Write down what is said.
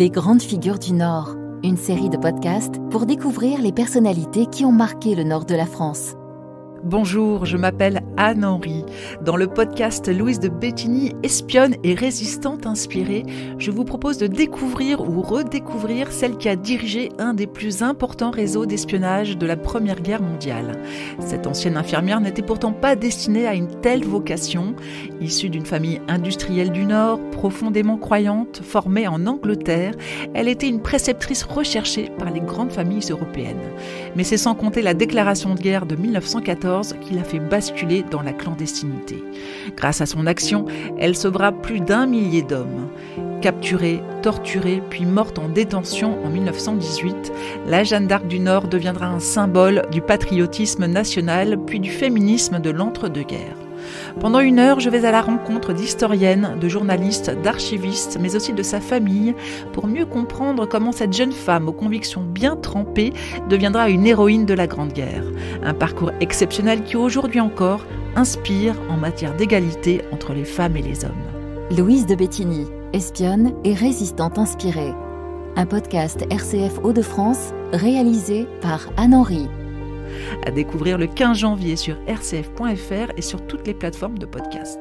Les grandes figures du Nord, une série de podcasts pour découvrir les personnalités qui ont marqué le Nord de la France. Bonjour, je m'appelle Anne-Henri. Dans le podcast Louise de Bettigny, espionne et résistante inspirée, je vous propose de découvrir ou redécouvrir celle qui a dirigé un des plus importants réseaux d'espionnage de la Première Guerre mondiale. Cette ancienne infirmière n'était pourtant pas destinée à une telle vocation. Issue d'une famille industrielle du Nord, profondément croyante, formée en Angleterre, elle était une préceptrice recherchée par les grandes familles européennes. Mais c'est sans compter la déclaration de guerre de 1914 qui l'a fait basculer dans la clandestinité. Grâce à son action, elle sauvera plus d'1 millier d'hommes. Capturée, torturée, puis morte en détention en 1918, la Jeanne d'Arc du Nord deviendra un symbole du patriotisme national puis du féminisme de l'entre-deux-guerres. Pendant 1 heure, je vais à la rencontre d'historiennes, de journalistes, d'archivistes, mais aussi de sa famille, pour mieux comprendre comment cette jeune femme aux convictions bien trempées deviendra une héroïne de la Grande Guerre. Un parcours exceptionnel qui, aujourd'hui encore, inspire en matière d'égalité entre les femmes et les hommes. Louise de Bettigny, espionne et résistante inspirée. Un podcast RCF Hauts-de-France réalisé par Anne-Henri. À découvrir le 15 janvier sur rcf.fr et sur toutes les plateformes de podcast.